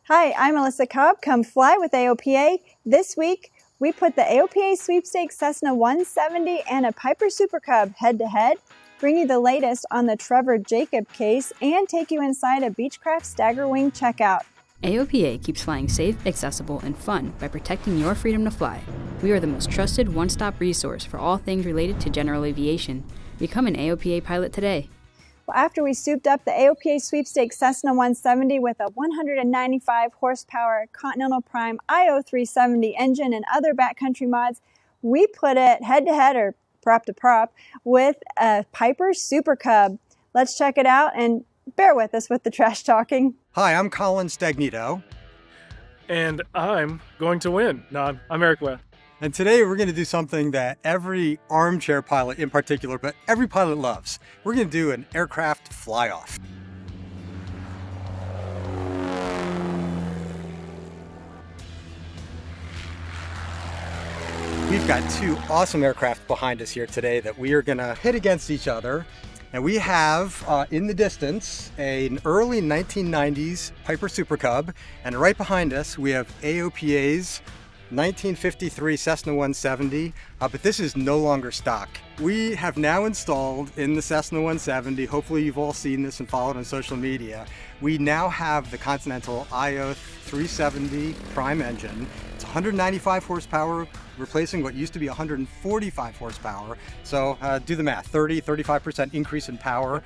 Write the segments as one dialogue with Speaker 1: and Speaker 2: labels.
Speaker 1: Hi, I'm Melissa Cobb. Come fly with AOPA. This week, we put the AOPA Sweepstakes Cessna 170 and a Piper Super Cub head-to-head, bring you the latest on the Trevor Jacob case, and take you inside a Beechcraft Staggerwing checkout.
Speaker 2: AOPA keeps flying safe, accessible, and fun by protecting your freedom to fly. We are the most trusted one-stop resource for all things related to general aviation. Become an AOPA pilot today.
Speaker 1: Well, after we souped up the AOPA Sweepstakes Cessna 170 with a 195 horsepower Continental Prime IO370 engine and other backcountry mods, we put it head-to-head or prop-to-prop with a Piper Super Cub. Let's check it out and bear with us with the trash talking.
Speaker 3: Hi, I'm Colin Stagnito.
Speaker 4: And I'm going to win. No, I'm Eric Webb.
Speaker 3: And today we're going to do something that every armchair pilot in particular, but every pilot loves. We're going to do an aircraft fly-off. We've got two awesome aircraft behind us here today that we are going to hit against each other. And we have in the distance an early 1990s Piper Super Cub, and right behind us we have AOPA's 1953 Cessna 170, but this is no longer stock. We have now installed in the Cessna 170, hopefully you've all seen this and followed on social media, we now have the Continental IO370 Prime engine. It's 195 horsepower, replacing what used to be 145 horsepower. So do the math, 35% increase in power.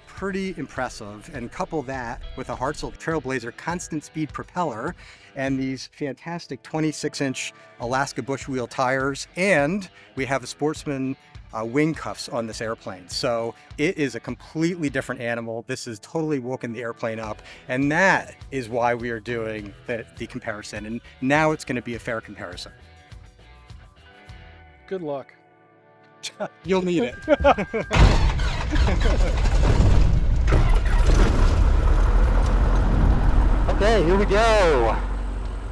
Speaker 3: Pretty impressive. And couple that with a Hartzell Trailblazer constant speed propeller and these fantastic 26-inch Alaska bush wheel tires. And we have a Sportsman wing cuffs on this airplane. So it is a completely different animal. This is totally woken the airplane up. And that is why we are doing the comparison. And now it's going to be a fair comparison.
Speaker 4: Good luck.
Speaker 3: You'll need it.
Speaker 5: Okay, here we go.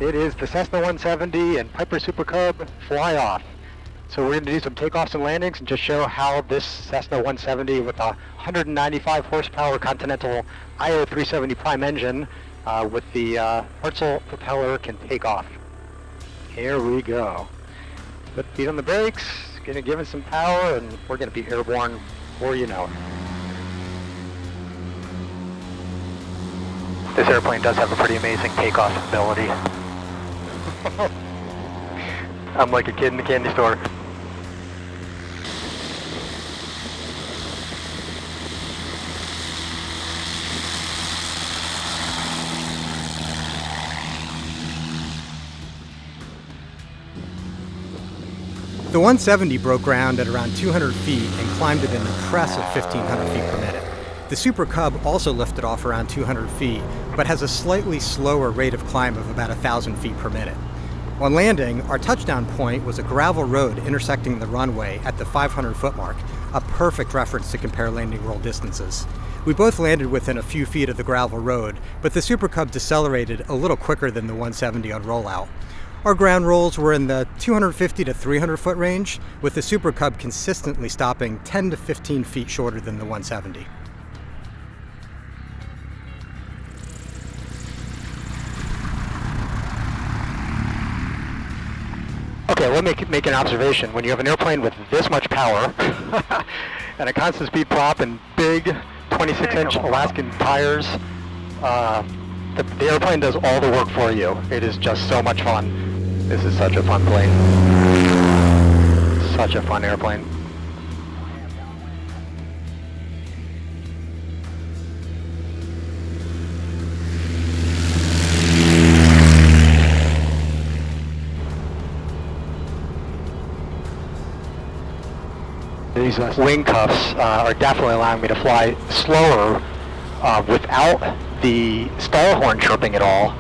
Speaker 5: It is the Cessna 170 and Piper Super Cub fly-off. So we're going to do some takeoffs and landings and just show how this Cessna 170 with a 195 horsepower Continental IO370 Prime engine with the Hartzell propeller can take off. Here we go. Put feet on the brakes, going to give it some power, and we're going to be airborne before you know it. This airplane does have a pretty amazing takeoff ability. I'm like a kid in the candy store.
Speaker 3: The 170 broke ground at around 200 feet and climbed at an impressive 1,500 feet per minute. The Super Cub also lifted off around 200 feet, but has a slightly slower rate of climb of about 1,000 feet per minute. On landing, our touchdown point was a gravel road intersecting the runway at the 500-foot mark, a perfect reference to compare landing roll distances. We both landed within a few feet of the gravel road, but the Super Cub decelerated a little quicker than the 170 on rollout. Our ground rolls were in the 250 to 300 foot range, with the Super Cub consistently stopping 10 to 15 feet shorter than the 170.
Speaker 5: Okay, let me make an observation. When you have an airplane with this much power and a constant speed prop and big 26-inch Alaskan tires, the airplane does all the work for you. It is just so much fun. This is such a fun plane. Such a fun airplane. These wing cuffs are definitely allowing me to fly slower without the stall horn chirping at all,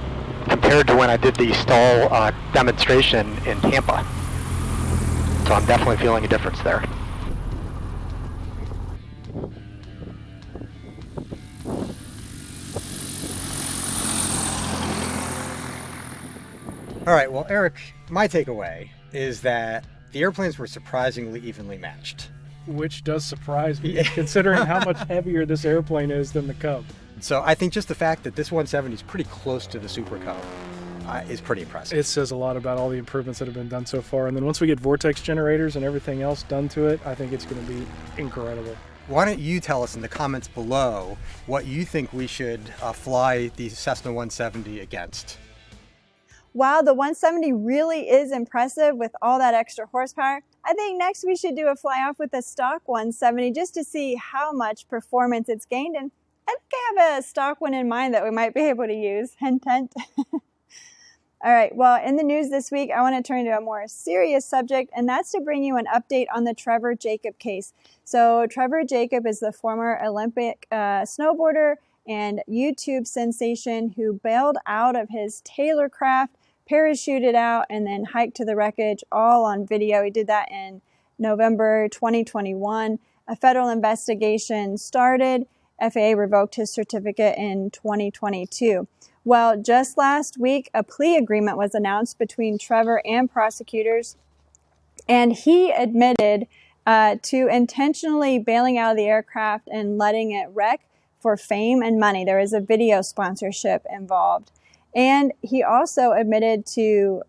Speaker 5: compared to when I did the stall demonstration in Tampa. So I'm definitely feeling a difference there.
Speaker 3: All right, well, Eric, my takeaway is that the airplanes were surprisingly evenly matched.
Speaker 4: Which does surprise me, considering how much heavier this airplane is than the Cub.
Speaker 3: So I think just the fact that this 170 is pretty close to the Super Cub is pretty impressive.
Speaker 4: It says a lot about all the improvements that have been done so far. And then once we get vortex generators and everything else done to it, I think it's going to be incredible.
Speaker 3: Why don't you tell us in the comments below what you think we should fly the Cessna 170 against?
Speaker 1: Wow, the 170 really is impressive with all that extra horsepower. I think next we should do a fly off with a stock 170 just to see how much performance it's gained. And I think I have a stock one in mind that we might be able to use. Hint, hint. All right, well, in the news this week, I want to turn to a more serious subject, and that's to bring you an update on the Trevor Jacob case. So Trevor Jacob is the former Olympic snowboarder and YouTube sensation who bailed out of his Taylor craft, parachuted out, and then hiked to the wreckage, all on video. He did that in November 2021. A federal investigation started. FAA revoked his certificate in 2022. Well, just last week, a plea agreement was announced between Trevor and prosecutors, and he admitted to intentionally bailing out of the aircraft and letting it wreck for fame and money. There was a video sponsorship involved. And he also admitted to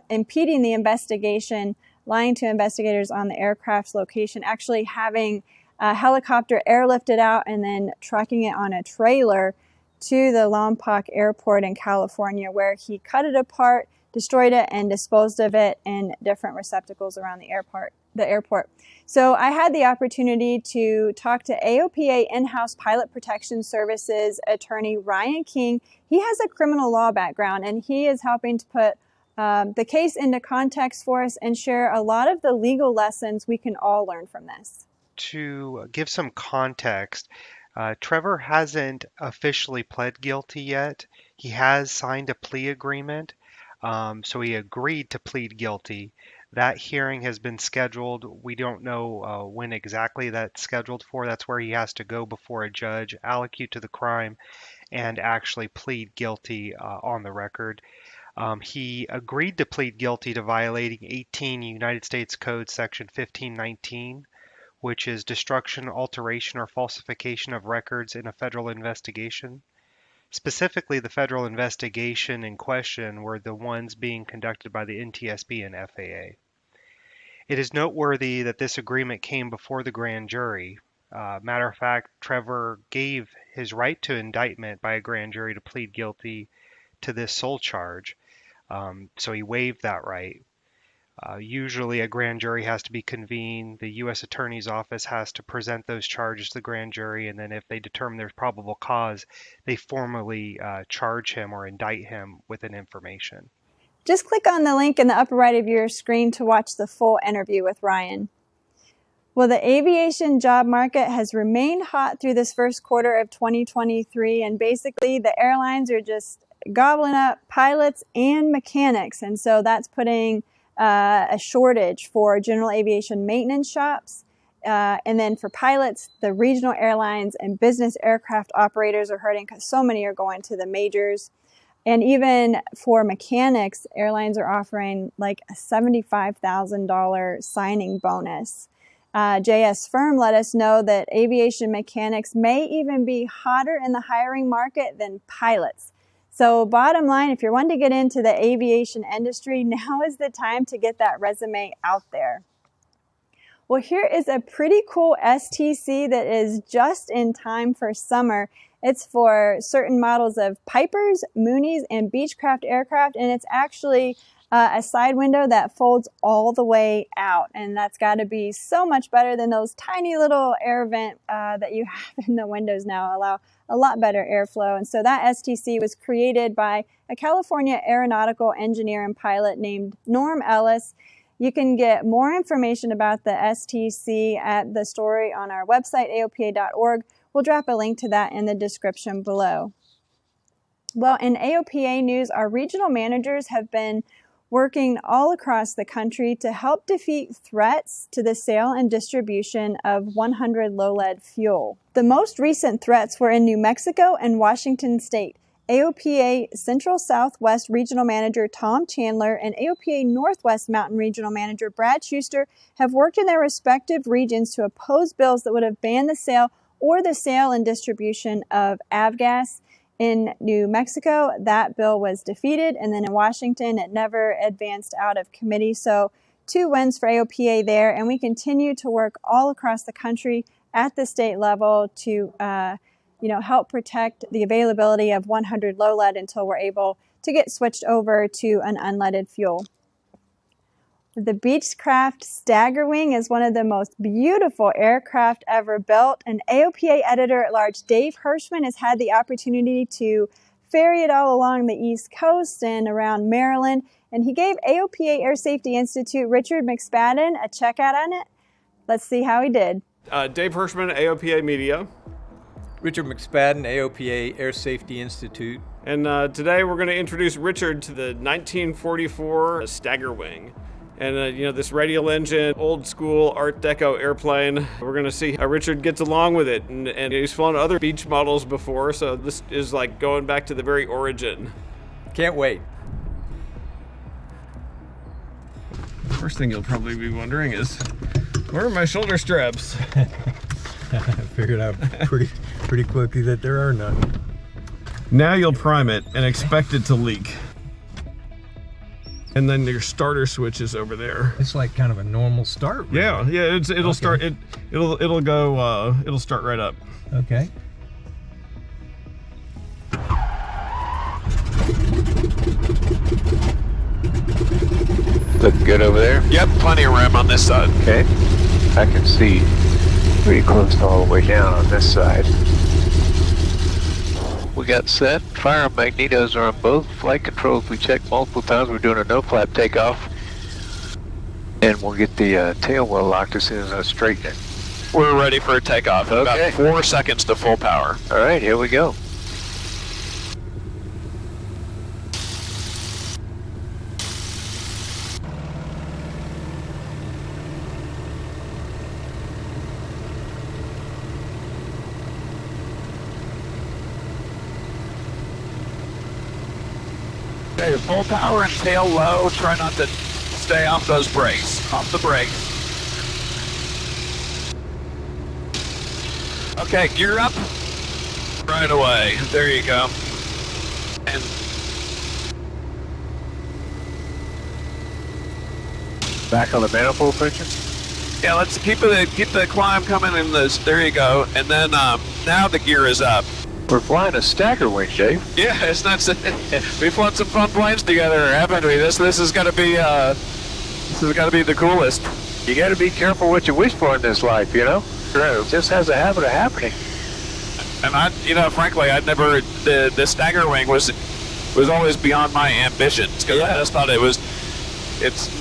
Speaker 1: impeding the investigation, lying to investigators on the aircraft's location, actually having a helicopter airlifted out and then trucking it on a trailer to the Lompoc Airport in California, where he cut it apart, destroyed it, and disposed of it in different receptacles around the airport. So I had the opportunity to talk to AOPA in-house Pilot Protection Services attorney Ryan King. He has a criminal law background, and he is helping to put the case into context for us and share a lot of the legal lessons we can all learn from this.
Speaker 6: To give some context, Trevor hasn't officially pled guilty yet. He has signed a plea agreement, so he agreed to plead guilty. That hearing has been scheduled. We don't know when exactly that's scheduled for. That's where he has to go before a judge, allocute to the crime, and actually plead guilty on the record. He agreed to plead guilty to violating 18 United States Code Section 1519, which is destruction, alteration, or falsification of records in a federal investigation. Specifically, the federal investigation in question were the ones being conducted by the NTSB and FAA. It is noteworthy that this agreement came before the grand jury. Matter of fact, Trevor gave his right to indictment by a grand jury to plead guilty to this sole charge, so he waived that right. Usually a grand jury has to be convened, the U.S. Attorney's Office has to present those charges to the grand jury, and then if they determine there's probable cause, they formally charge him or indict him with an information.
Speaker 1: Just click on the link in the upper right of your screen to watch the full interview with Ryan. Well, the aviation job market has remained hot through this first quarter of 2023, and basically the airlines are just gobbling up pilots and mechanics, and so that's putting a shortage for general aviation maintenance shops. And then for pilots, the regional airlines and business aircraft operators are hurting because so many are going to the majors. And even for mechanics, airlines are offering like a $75,000 signing bonus. JS Firm let us know that aviation mechanics may even be hotter in the hiring market than pilots. So bottom line, if you're wanting to get into the aviation industry, now is the time to get that resume out there. Well, here is a pretty cool STC that is just in time for summer. It's for certain models of Pipers, Moonies, and Beechcraft aircraft, and it's actually a side window that folds all the way out, and that's got to be so much better than those tiny little air vent that you have in the windows now. Allow a lot better airflow. And so that STC was created by a California aeronautical engineer and pilot named Norm Ellis. You can get more information about the STC at the story on our website, aopa.org. We'll drop a link to that in the description below. Well, in AOPA news, our regional managers have been working all across the country to help defeat threats to the sale and distribution of 100 low-lead fuel. The most recent threats were in New Mexico and Washington State. AOPA Central Southwest Regional Manager Tom Chandler and AOPA Northwest Mountain Regional Manager Brad Schuster have worked in their respective regions to oppose bills that would have banned the sale or the sale and distribution of avgas. In New Mexico, that bill was defeated, and then in Washington, it never advanced out of committee. So 2 wins for AOPA there, and we continue to work all across the country at the state level to help protect the availability of 100 low lead until we're able to get switched over to an unleaded fuel. The Beechcraft Staggerwing is one of the most beautiful aircraft ever built, and AOPA Editor-at-Large Dave Hirschman has had the opportunity to ferry it all along the East Coast and around Maryland, and he gave AOPA Air Safety Institute Richard McSpadden a checkout on it. Let's see how he did.
Speaker 7: Dave Hirschman, AOPA Media.
Speaker 8: Richard McSpadden, AOPA Air Safety Institute.
Speaker 7: And today we're going to introduce Richard to the 1944 Staggerwing. And this radial engine, old school Art Deco airplane. We're going to see how Richard gets along with it. And he's flown other Beech models before, so this is like going back to the very origin.
Speaker 8: Can't wait.
Speaker 7: First thing you'll probably be wondering is, where are my shoulder straps?
Speaker 8: I figured out pretty quickly that there are none.
Speaker 7: Now you'll prime it and expect it to leak. And then your starter switch is over there.
Speaker 8: It's like kind of a normal start. Really.
Speaker 7: Yeah, it'll start. It'll go. It'll start right up.
Speaker 8: Okay.
Speaker 9: Looking good over there?
Speaker 10: Yep, plenty of room on this side.
Speaker 9: Okay. I can see pretty close to all the way down on this side. We got set. Fire and magnetos are on both. Flight controls we checked multiple times. We're doing a no flap takeoff. And we'll get the tail wheel locked as soon as I straighten it.
Speaker 10: We're ready for a takeoff.
Speaker 9: Okay.
Speaker 10: About 4 seconds to full power.
Speaker 9: All right, here we go.
Speaker 10: Okay, full power and tail low. Try not to stay off those brakes. Off the brakes. Okay, gear up. Right away. There you go. And
Speaker 9: Back on the manifold picture.
Speaker 10: yeah, let's keep the climb coming in this. There you go. And then now the gear is up.
Speaker 9: We're flying a Staggerwing, Dave.
Speaker 10: Yeah, it's not. We've flown some fun planes together, haven't we? This is gonna be the coolest.
Speaker 9: You got to be careful what you wish for in this life, you know?
Speaker 10: True.
Speaker 9: It just has a habit of happening.
Speaker 10: And frankly, I'd never. The Staggerwing was always beyond my ambitions because I just thought it's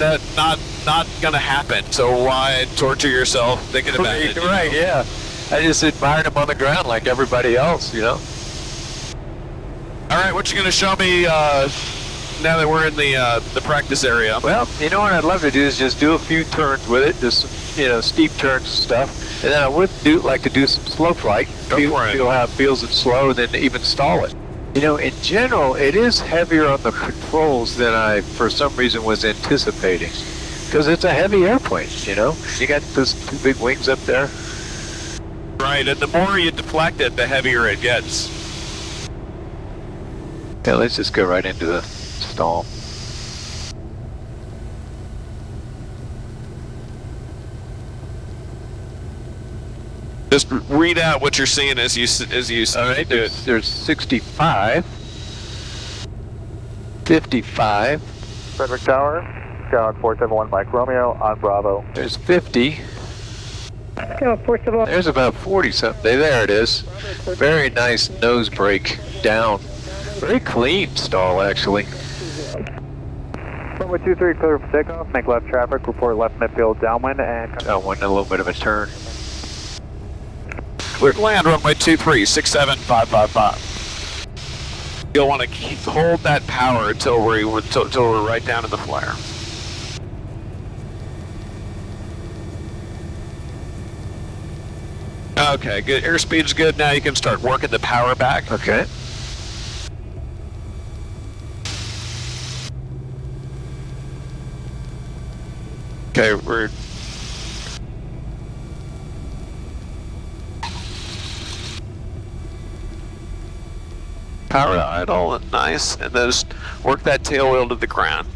Speaker 10: not gonna happen. So why torture yourself thinking about it?
Speaker 9: Right, yeah. I just admired him on the ground like everybody else, you know?
Speaker 10: All right, what you gonna show me now that we're in the practice area?
Speaker 9: Well, you know what I'd love to do is just do a few turns with it, just steep turns and stuff, and then I would like to do some slow flight. Feel how it feels at slow, and then even stall it. In general, it is heavier on the controls than I, for some reason, was anticipating, because it's a heavy airplane. You got those 2 big wings up there.
Speaker 10: Right, and the more you deflect it, the heavier it gets.
Speaker 9: Yeah, let's just go right into the stall.
Speaker 10: Just read out what you're seeing as you
Speaker 9: All right,
Speaker 10: do it.
Speaker 9: There's 65, 55.
Speaker 5: Frederick Tower, Skyhawk 471 Mike Romeo on Bravo.
Speaker 9: There's 50. There's about 40 something. There it is. Very nice nose brake down. Very clean stall, actually.
Speaker 5: Runway 23 clear for takeoff. Make left traffic. Report left midfield downwind and.
Speaker 9: Downwind, a little bit of a turn.
Speaker 10: Clear to land, runway 23, 67555. You'll want to hold that power until we're right down in the flare. Okay, good. Airspeed's good. Now you can start working the power back.
Speaker 9: Okay.
Speaker 10: Okay, we're power to idle, and nice, and then just work that tail wheel to the ground.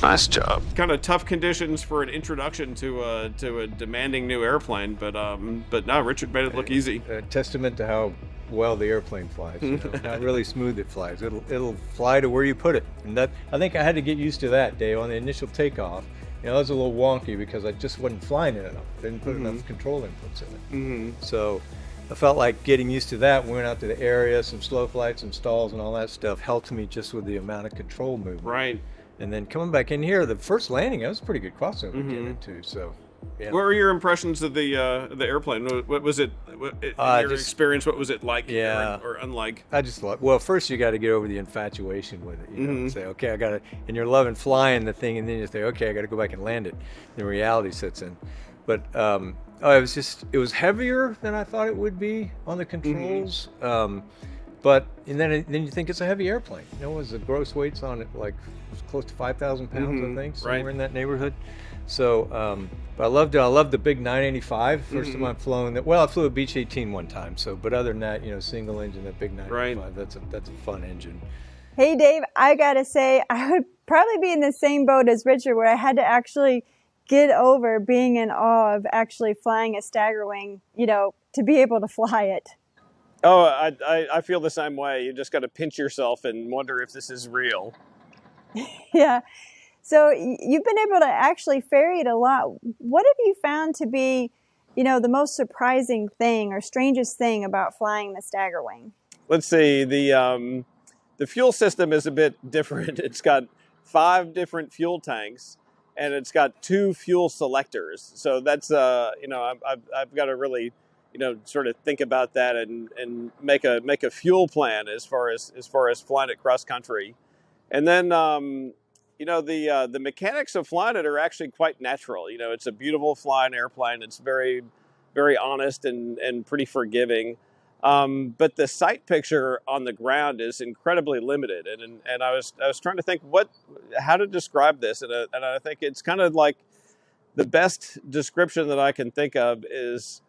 Speaker 10: Nice job.
Speaker 7: Kind of tough conditions for an introduction to a demanding new airplane, but no, Richard made it look easy.
Speaker 8: A testament to how well the airplane flies. How really smooth it flies. It'll fly to where you put it, and that I think I had to get used to that, Dave, on the initial takeoff. It was a little wonky because I just wasn't flying it enough. Didn't put enough control inputs in it. So I felt like getting used to that. We went out to the area, some slow flights, some stalls, and all that stuff helped me just with the amount of control movement.
Speaker 7: Right.
Speaker 8: And then coming back in here, the first landing, that was a pretty good crossover to get into. So, yeah.
Speaker 7: What were your impressions of the airplane? What was it? In your experience, what was it like?
Speaker 8: Yeah.
Speaker 7: Or unlike?
Speaker 8: I just love. Well, first you got to get over the infatuation with it. You know, and say, okay, I got to. And you're loving flying the thing, and then you say, okay, I got to go back and land it. Then reality sets in. But it was heavier than I thought it would be on the controls. But and then you think it's a heavy airplane. It was the gross weights on it like close to 5,000 pounds, I think, somewhere in that neighborhood. So, but I loved it. I loved the big 985. First time I've flown that. Well, I flew a Beech 18 one time. So, but other than that, single engine, that big 985. That's a fun engine.
Speaker 1: Hey, Dave, I gotta say, I would probably be in the same boat as Richard, where I had to actually get over being in awe of actually flying a Staggerwing, to be able to fly it.
Speaker 7: Oh, I feel the same way. You just got to pinch yourself and wonder if this is real.
Speaker 1: Yeah. So you've been able to actually ferry it a lot. What have you found to be, the most surprising thing or strangest thing about flying the Staggerwing?
Speaker 7: Let's see. The fuel system is a bit different. It's got 5 different fuel tanks, and it's got 2 fuel selectors. So that's I've got to really sort of think about that and make a fuel plan as far as flying it cross country. And then the mechanics of flying it are actually quite natural. It's a beautiful flying airplane. It's very, very honest and pretty forgiving. But the sight picture on the ground is incredibly limited. And I was trying to think how to describe this. And I think it's kind of like the best description that I can think of is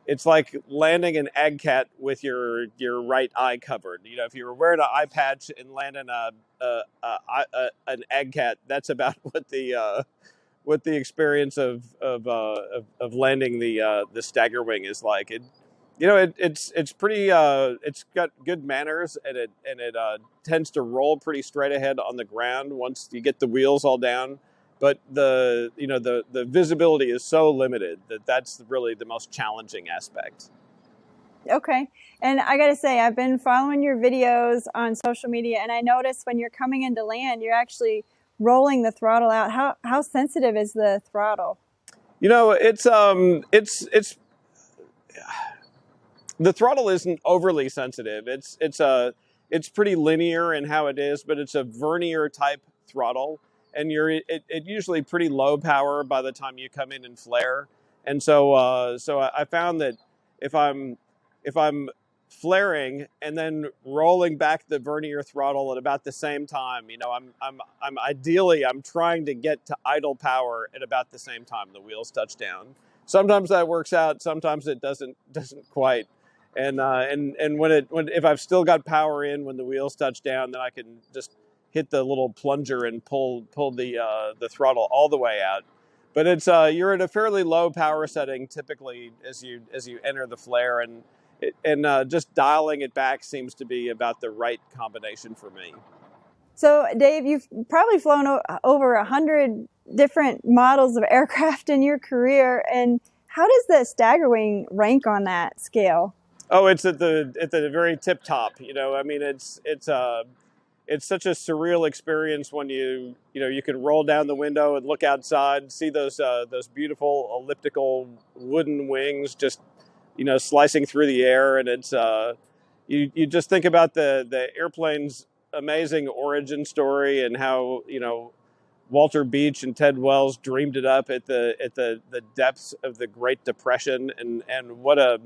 Speaker 7: it's like landing an ag-cat with your right eye covered. If you were wearing an eye patch and landing an ag-cat, that's about what the experience of landing the Staggerwing is like. It's pretty. It's got good manners, and it tends to roll pretty straight ahead on the ground once you get the wheels all down. But the visibility is so limited that's really the most challenging aspect.
Speaker 1: Okay. And I got to say, I've been following your videos on social media, and I noticed when you're coming into land, you're actually rolling the throttle out. How sensitive is the throttle?
Speaker 7: It's the throttle isn't overly sensitive. It's pretty linear in how it is, but it's a vernier type throttle. And it usually pretty low power by the time you come in and flare, and so I found that if I'm flaring and then rolling back the vernier throttle at about the same time, I'm ideally trying to get to idle power at about the same time the wheels touch down. Sometimes that works out, sometimes it doesn't quite, and if I've still got power in when the wheels touch down, then I can just hit the little plunger and pull the throttle all the way out. But it's you're at a fairly low power setting typically as you enter the flare, and just dialing it back seems to be about the right combination for me.
Speaker 1: So Dave, you've probably flown over 100 different models of aircraft in your career, and how does the Staggerwing rank on that scale?
Speaker 7: Oh, it's at the very tip top. It's such a surreal experience when you can roll down the window and look outside and see those beautiful elliptical wooden wings just slicing through the air, and it's you just think about the airplane's amazing origin story and how Walter Beech and Ted Wells dreamed it up at the depths of the Great Depression, and what a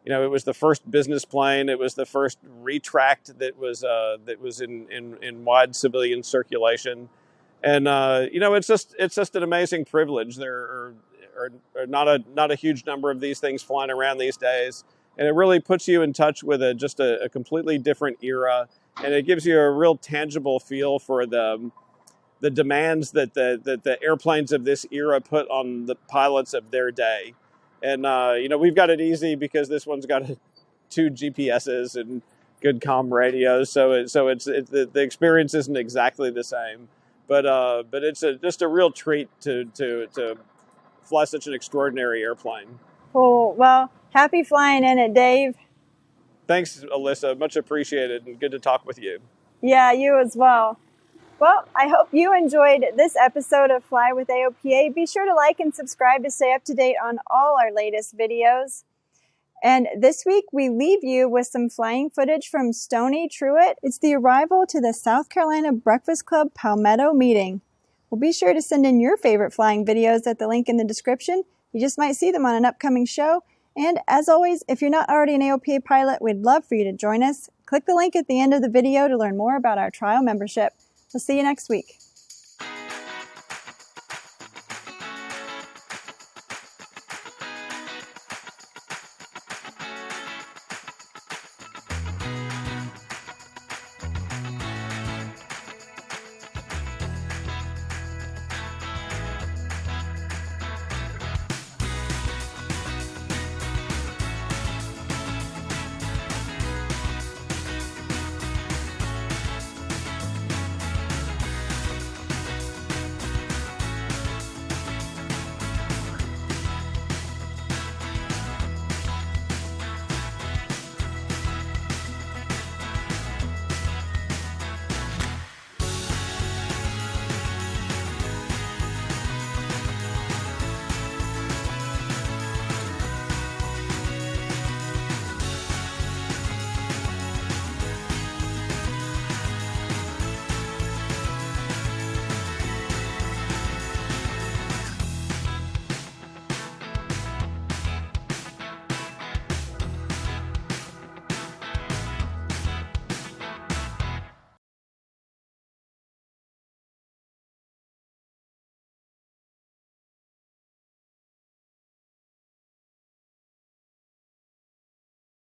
Speaker 7: it was the first business plane. It was the first retract that was in wide civilian circulation, and it's just an amazing privilege. There are not a huge number of these things flying around these days, And it really puts you in touch with just a completely different era. And it gives you a real tangible feel for the demands that the airplanes of this era put on the pilots of their day. And, we've got it easy because this one's got 2 GPSs and good comm radios. So the experience isn't exactly the same, but it's just a real treat to fly such an extraordinary airplane.
Speaker 1: Cool. Well, happy flying in it, Dave.
Speaker 7: Thanks, Alyssa. Much appreciated, and good to talk with you.
Speaker 1: Yeah, you as well. Well, I hope you enjoyed this episode of Fly with AOPA. Be sure to like and subscribe to stay up to date on all our latest videos. And this week, we leave you with some flying footage from Stony Truett. It's the arrival to the South Carolina Breakfast Club Palmetto meeting. Well, be sure to send in your favorite flying videos at the link in the description. You just might see them on an upcoming show. And as always, if you're not already an AOPA pilot, we'd love for you to join us. Click the link at the end of the video to learn more about our trial membership. We'll see you next week.